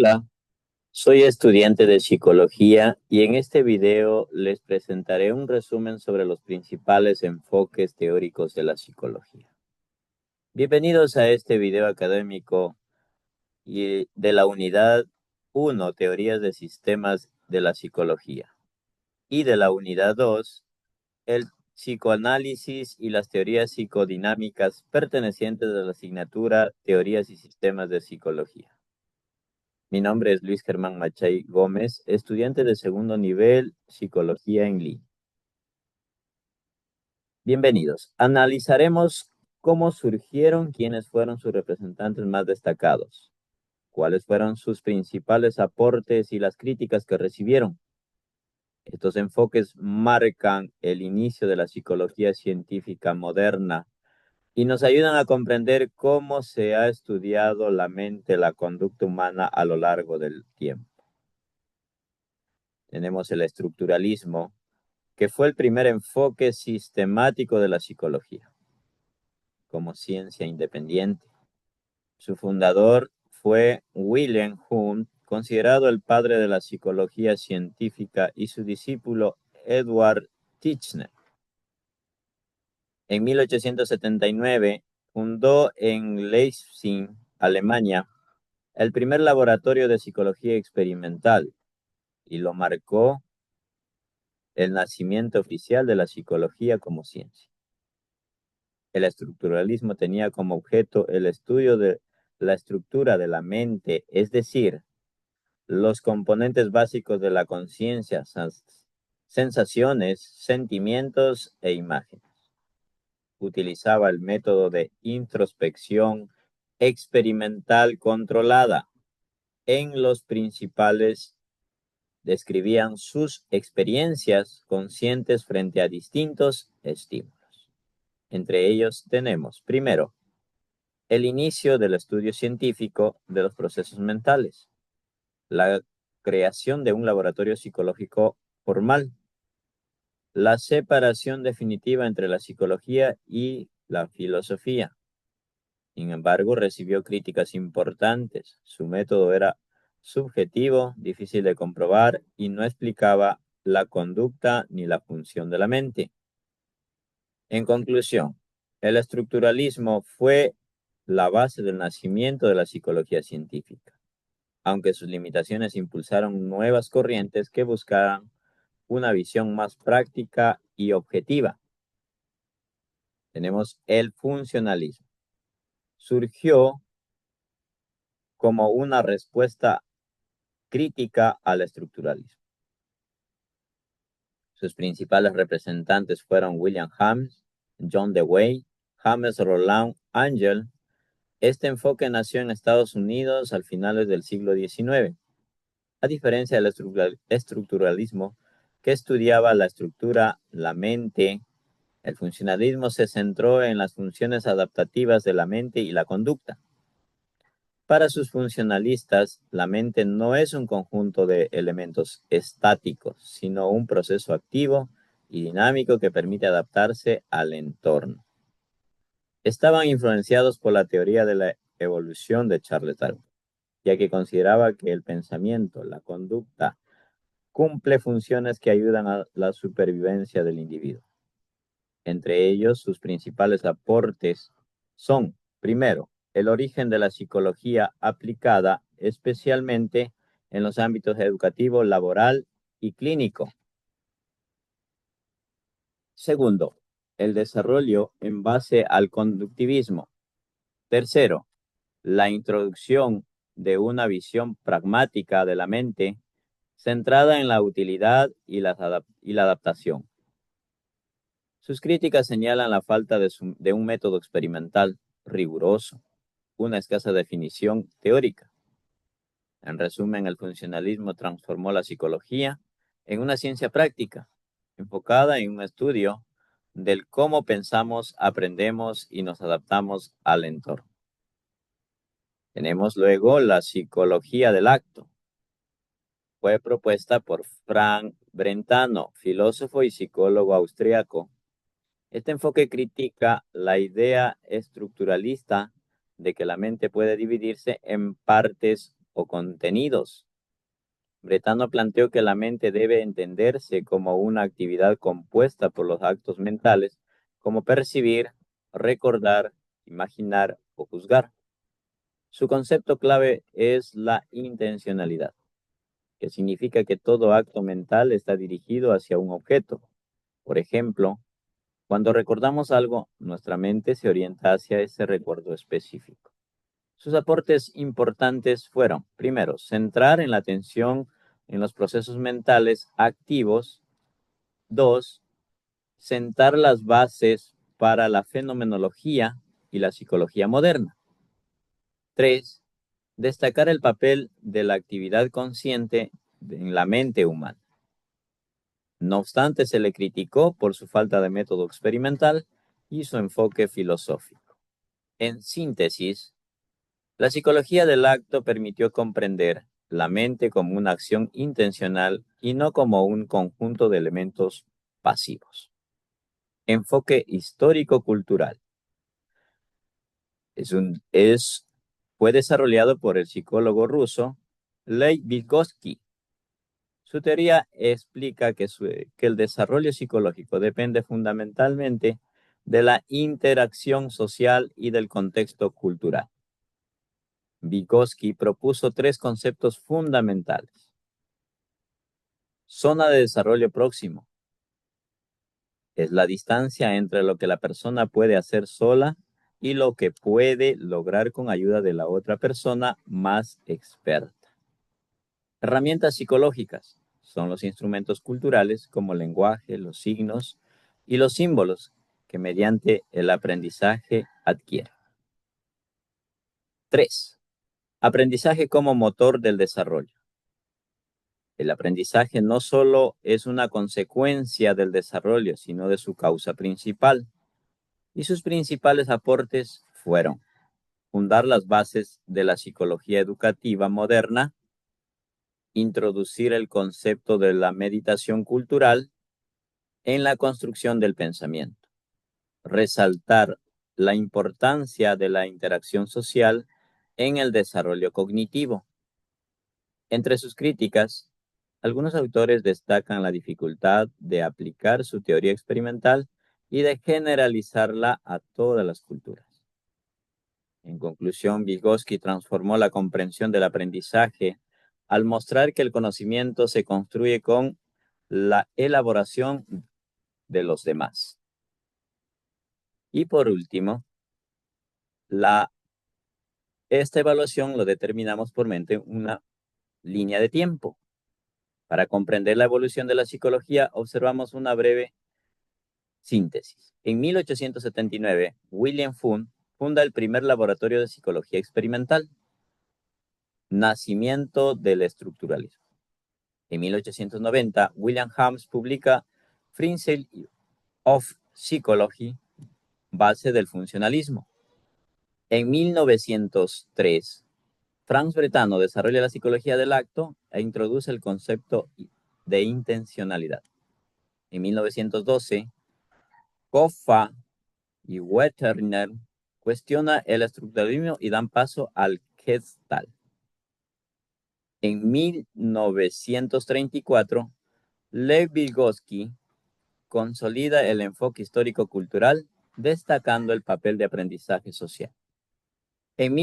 Hola, soy estudiante de psicología y en este video les presentaré un resumen sobre los principales enfoques teóricos de la psicología. Bienvenidos a este video académico y de la unidad 1, Teorías de Sistemas de la Psicología, y de la unidad 2, el psicoanálisis y las teorías psicodinámicas pertenecientes a la asignatura Teorías y Sistemas de Psicología. Mi nombre es Luis Germán Machay Gómez, estudiante de segundo nivel, Psicología en línea. Bienvenidos. Analizaremos cómo surgieron, quiénes fueron sus representantes más destacados, cuáles fueron sus principales aportes y las críticas que recibieron. Estos enfoques marcan el inicio de la psicología científica moderna y nos ayudan a comprender cómo se ha estudiado la mente, la conducta humana a lo largo del tiempo. Tenemos el estructuralismo, que fue el primer enfoque sistemático de la psicología, como ciencia independiente. Su fundador fue Wilhelm Wundt, considerado el padre de la psicología científica, y su discípulo Edward Titchener. En 1879 fundó en Leipzig, Alemania, el primer laboratorio de psicología experimental y lo marcó el nacimiento oficial de la psicología como ciencia. El estructuralismo tenía como objeto el estudio de la estructura de la mente, es decir, los componentes básicos de la conciencia, sensaciones, sentimientos e imágenes. Utilizaba el método de introspección experimental controlada. En los principales describían sus experiencias conscientes frente a distintos estímulos. Entre ellos tenemos, primero, el inicio del estudio científico de los procesos mentales, la creación de un laboratorio psicológico formal, la separación definitiva entre la psicología y la filosofía. Sin embargo, recibió críticas importantes. Su método era subjetivo, difícil de comprobar y no explicaba la conducta ni la función de la mente. En conclusión, el estructuralismo fue la base del nacimiento de la psicología científica, aunque sus limitaciones impulsaron nuevas corrientes que buscaran una visión más práctica y objetiva. Tenemos el funcionalismo. Surgió como una respuesta crítica al estructuralismo. Sus principales representantes fueron William James, John Dewey, James Roland Angel. Este enfoque nació en Estados Unidos al finales del siglo XIX. A diferencia del estructuralismo, que estudiaba la estructura, la mente, el funcionalismo se centró en las funciones adaptativas de la mente y la conducta. Para sus funcionalistas, la mente no es un conjunto de elementos estáticos, sino un proceso activo y dinámico que permite adaptarse al entorno. Estaban influenciados por la teoría de la evolución de Charles Darwin, ya que consideraba que el pensamiento, la conducta, cumple funciones que ayudan a la supervivencia del individuo. Entre ellos, sus principales aportes son, primero, el origen de la psicología aplicada, especialmente en los ámbitos educativo, laboral y clínico. Segundo, el desarrollo en base al conductivismo. Tercero, la introducción de una visión pragmática de la mente centrada en la utilidad y la adaptación. Sus críticas señalan la falta de un método experimental riguroso, una escasa definición teórica. En resumen, el funcionalismo transformó la psicología en una ciencia práctica, enfocada en un estudio del cómo pensamos, aprendemos y nos adaptamos al entorno. Tenemos luego la psicología del acto. Fue propuesta por Frank Brentano, filósofo y psicólogo austriaco. Este enfoque critica la idea estructuralista de que la mente puede dividirse en partes o contenidos. Bretano planteó que la mente debe entenderse como una actividad compuesta por los actos mentales, como percibir, recordar, imaginar o juzgar. Su concepto clave es la intencionalidad, que significa que todo acto mental está dirigido hacia un objeto. Por ejemplo, cuando recordamos algo, nuestra mente se orienta hacia ese recuerdo específico. Sus aportes importantes fueron, primero, centrar en la atención en los procesos mentales activos. Dos, sentar las bases para la fenomenología y la psicología moderna. Tres, destacar el papel de la actividad consciente en la mente humana. No obstante, se le criticó por su falta de método experimental y su enfoque filosófico. En síntesis, la psicología del acto permitió comprender la mente como una acción intencional y no como un conjunto de elementos pasivos. Enfoque histórico-cultural. Fue desarrollado por el psicólogo ruso Lev Vygotsky. Su teoría explica que el desarrollo psicológico depende fundamentalmente de la interacción social y del contexto cultural. Vygotsky propuso tres conceptos fundamentales. Zona de desarrollo próximo. Es la distancia entre lo que la persona puede hacer sola y lo que puede lograr con ayuda de la otra persona más experta. Herramientas psicológicas son los instrumentos culturales como el lenguaje, los signos y los símbolos que mediante el aprendizaje adquieren. 3. Aprendizaje como motor del desarrollo. El aprendizaje no solo es una consecuencia del desarrollo, sino de su causa principal. Y sus principales aportes fueron fundar las bases de la psicología educativa moderna, introducir el concepto de la meditación cultural en la construcción del pensamiento, resaltar la importancia de la interacción social en el desarrollo cognitivo. Entre sus críticas, algunos autores destacan la dificultad de aplicar su teoría experimental y de generalizarla a todas las culturas. En conclusión, Vygotsky transformó la comprensión del aprendizaje al mostrar que el conocimiento se construye con la elaboración de los demás. Y por último, esta evaluación lo determinamos por mente una línea de tiempo. Para comprender la evolución de la psicología, observamos una breve síntesis. En 1879, William Wundt funda el primer laboratorio de psicología experimental. Nacimiento del estructuralismo. En 1890, William James publica Principles of Psychology, base del funcionalismo. En 1903, Franz Bretano desarrolla la psicología del acto e introduce el concepto de intencionalidad. En 1912, Koffa y Wertheimer cuestiona el estructuralismo y dan paso al Gestalt. En 1934, Lev Vygotsky consolida el enfoque histórico-cultural, destacando el papel de aprendizaje social. En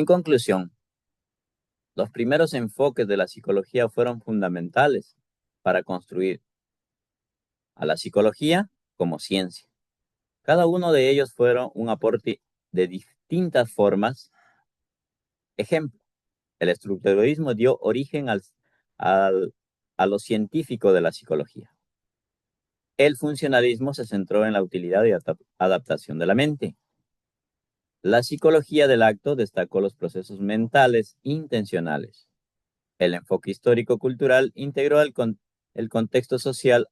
conclusión, los primeros enfoques de la psicología fueron fundamentales para construir a la psicología como ciencia. Cada uno de ellos fueron un aporte de distintas formas. Ejemplo, el estructuralismo dio origen a lo científico de la psicología. El funcionalismo se centró en la utilidad y adaptación de la mente. La psicología del acto destacó los procesos mentales intencionales. El enfoque histórico-cultural integró el contexto social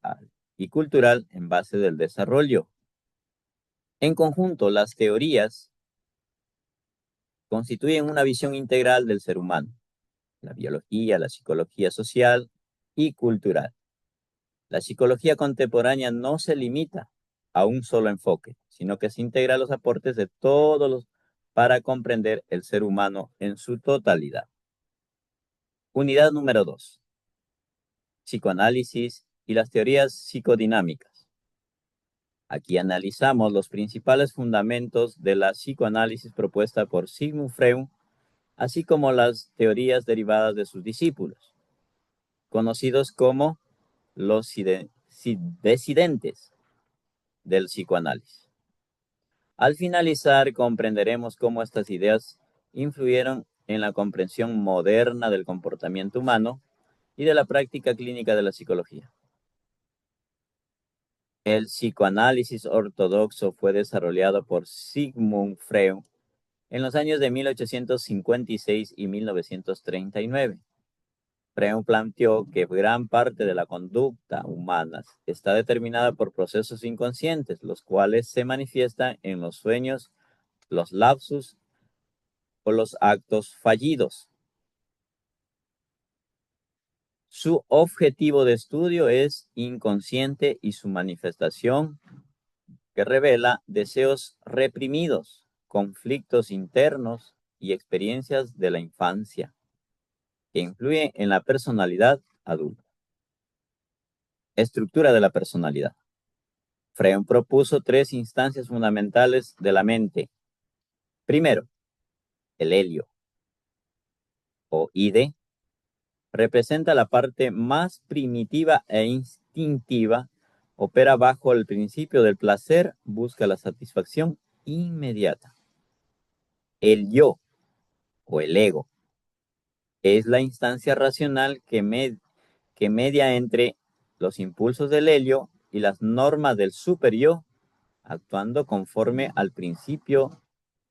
y cultural en base del desarrollo. En conjunto, las teorías constituyen una visión integral del ser humano, la biología, la psicología social y cultural. La psicología contemporánea no se limita a un solo enfoque, sino que se integra los aportes de todos para comprender el ser humano en su totalidad. Unidad número 2. Psicoanálisis y las teorías psicodinámicas. Aquí analizamos los principales fundamentos de la psicoanálisis propuesta por Sigmund Freud, así como las teorías derivadas de sus discípulos, conocidos como los disidentes del psicoanálisis. Al finalizar, comprenderemos cómo estas ideas influyeron en la comprensión moderna del comportamiento humano y de la práctica clínica de la psicología. El psicoanálisis ortodoxo fue desarrollado por Sigmund Freud en los años de 1856 y 1939. Freud planteó que gran parte de la conducta humana está determinada por procesos inconscientes, los cuales se manifiestan en los sueños, los lapsus o los actos fallidos. Su objetivo de estudio es inconsciente y su manifestación que revela deseos reprimidos, conflictos internos y experiencias de la infancia que influyen en la personalidad adulta. Estructura de la personalidad. Freud propuso 3 instancias fundamentales de la mente. Primero, el helio o ide representa la parte más primitiva e instintiva, opera bajo el principio del placer, busca la satisfacción inmediata. El yo o el ego es la instancia racional que media entre los impulsos del helio y las normas del superyo, actuando conforme al principio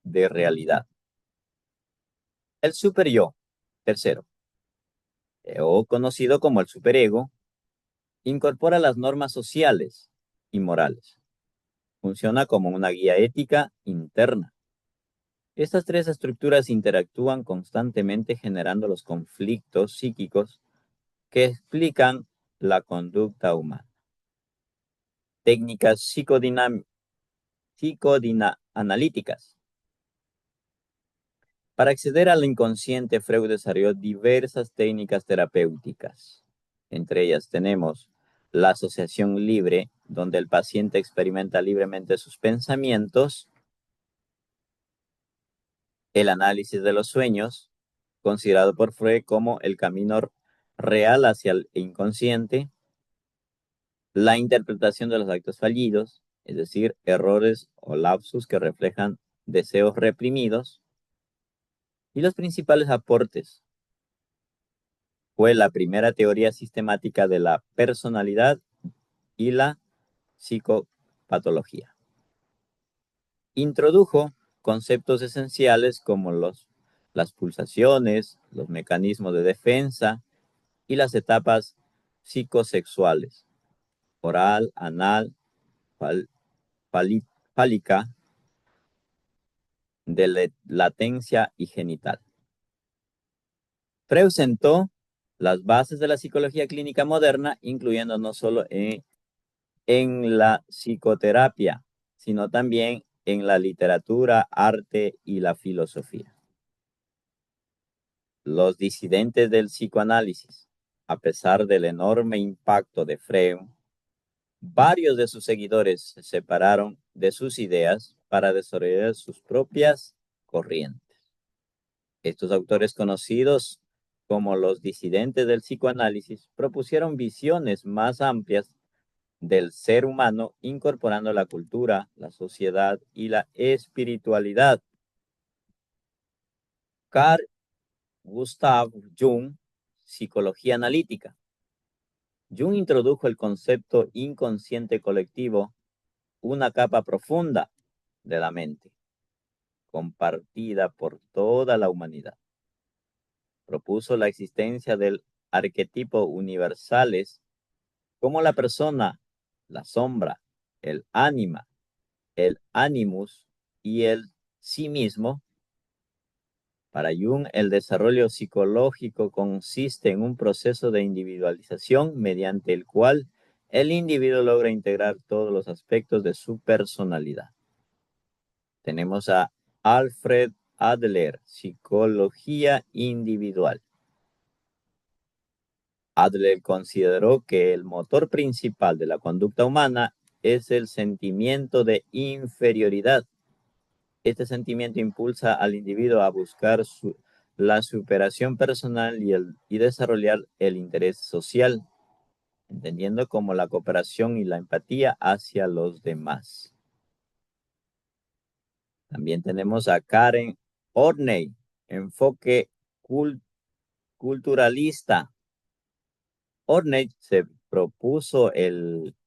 de realidad. El superyo, tercero, o conocido como el superego, incorpora las normas sociales y morales. Funciona como una guía ética interna. Estas 3 estructuras interactúan constantemente generando los conflictos psíquicos que explican la conducta humana. Técnicas psicoanalíticas. Para acceder al inconsciente, Freud desarrolló diversas técnicas terapéuticas. Entre ellas tenemos la asociación libre, donde el paciente experimenta libremente sus pensamientos; el análisis de los sueños, considerado por Freud como el camino real hacia el inconsciente; la interpretación de los actos fallidos, es decir, errores o lapsus que reflejan deseos reprimidos; y los principales aportes. Fue la primera teoría sistemática de la personalidad y la psicopatología. Introdujo conceptos esenciales como las pulsaciones, los mecanismos de defensa y las etapas psicosexuales: oral, anal, fálica, de latencia y genital. Freud sentó las bases de la psicología clínica moderna, incluyendo no solo en la psicoterapia, sino también en la literatura, arte y la filosofía. Los disidentes del psicoanálisis. A pesar del enorme impacto de Freud, varios de sus seguidores se separaron de sus ideas para desarrollar sus propias corrientes. Estos autores, conocidos como los disidentes del psicoanálisis, propusieron visiones más amplias del ser humano, incorporando la cultura, la sociedad y la espiritualidad. Carl Gustav Jung, psicología analítica. Jung introdujo el concepto inconsciente colectivo, una capa profunda de la mente, compartida por toda la humanidad. Propuso la existencia del arquetipo universales como la persona, la sombra, el ánima, el animus y el sí mismo. Para Jung, el desarrollo psicológico consiste en un proceso de individualización mediante el cual el individuo logra integrar todos los aspectos de su personalidad. Tenemos a Alfred Adler, Psicología Individual. Adler consideró que el motor principal de la conducta humana es el sentimiento de inferioridad. Este sentimiento impulsa al individuo a buscar la superación personal y desarrollar el interés social, entendiendo como la cooperación y la empatía hacia los demás. También tenemos a Karen Horney, enfoque culturalista. Horney se propuso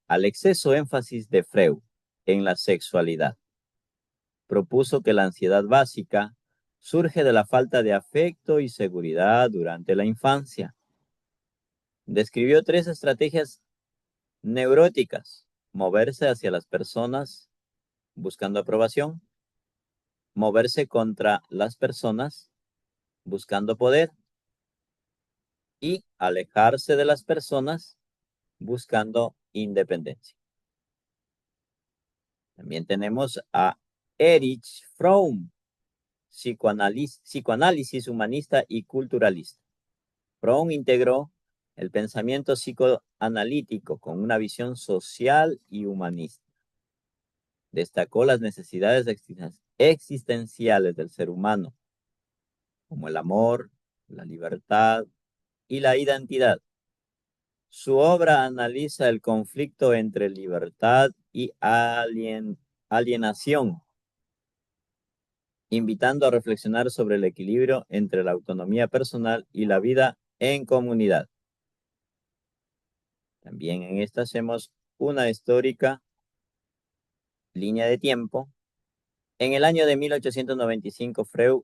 al exceso énfasis de Freud en la sexualidad. Propuso que la ansiedad básica surge de la falta de afecto y seguridad durante la infancia. Describió 3 estrategias neuróticas: moverse hacia las personas buscando aprobación, moverse contra las personas buscando poder y alejarse de las personas buscando independencia. También tenemos a Erich Fromm, psicoanálisis humanista y culturalista. Fromm integró el pensamiento psicoanalítico con una visión social y humanista. Destacó las necesidades existenciales del ser humano, como el amor, la libertad y la identidad. Su obra analiza el conflicto entre libertad y alienación, invitando a reflexionar sobre el equilibrio entre la autonomía personal y la vida en comunidad. También en esta hacemos una histórica línea de tiempo. En el año de 1895, Freud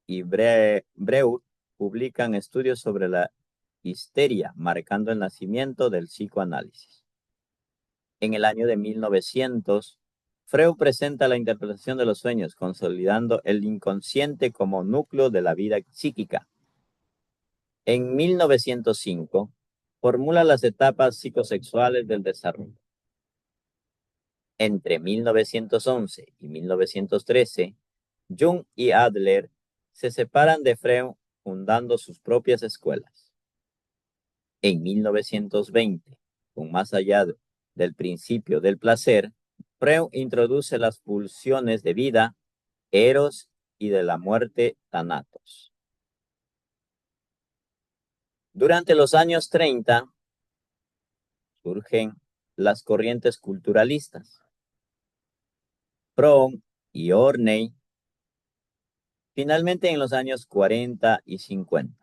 y Breuer publican estudios sobre la histeria, marcando el nacimiento del psicoanálisis. En el año de 1900, Freud presenta la interpretación de los sueños, consolidando el inconsciente como núcleo de la vida psíquica. En 1905, formula las etapas psicosexuales del desarrollo. Entre 1911 y 1913, Jung y Adler se separan de Freud, fundando sus propias escuelas. En 1920, con Más allá del principio del placer, Freud introduce las pulsiones de vida, eros, y de la muerte, thanatos. Durante los años 30 surgen las corrientes culturalistas. Fromm y Horney, finalmente en los años 40 y 50.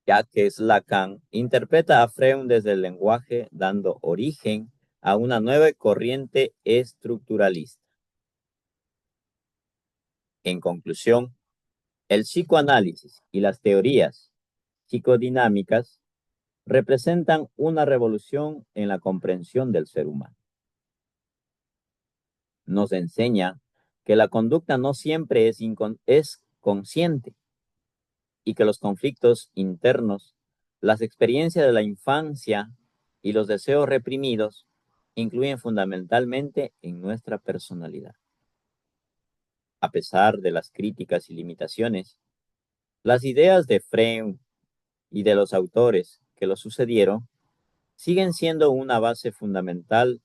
Jacques Lacan interpreta a Freud desde el lenguaje, dando origen a una nueva corriente estructuralista. En conclusión, el psicoanálisis y las teorías psicodinámicas representan una revolución en la comprensión del ser humano. Nos enseña que la conducta no siempre es consciente y que los conflictos internos, las experiencias de la infancia y los deseos reprimidos influyen fundamentalmente en nuestra personalidad. A pesar de las críticas y limitaciones, las ideas de Freud y de los autores que lo sucedieron siguen siendo una base fundamental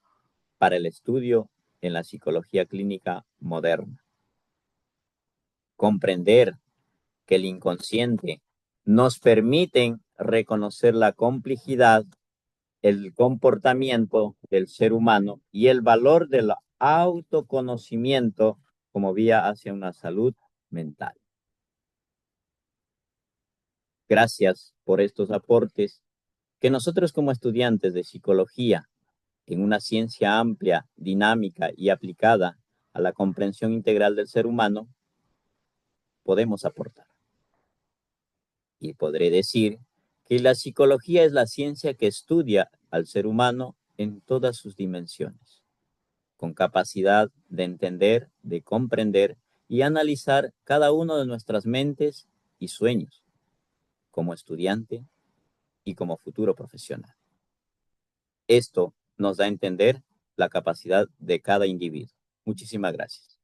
para el estudio en la psicología clínica moderna. Comprender que el inconsciente nos permite reconocer la complejidad, el comportamiento del ser humano y el valor del autoconocimiento como vía hacia una salud mental. Gracias por estos aportes que nosotros como estudiantes de psicología, en una ciencia amplia, dinámica y aplicada a la comprensión integral del ser humano, podemos aportar. Y podré decir que la psicología es la ciencia que estudia al ser humano en todas sus dimensiones, con capacidad de entender, de comprender y analizar cada uno de nuestras mentes y sueños, como estudiante y como futuro profesional. Esto nos da a entender la capacidad de cada individuo. Muchísimas gracias.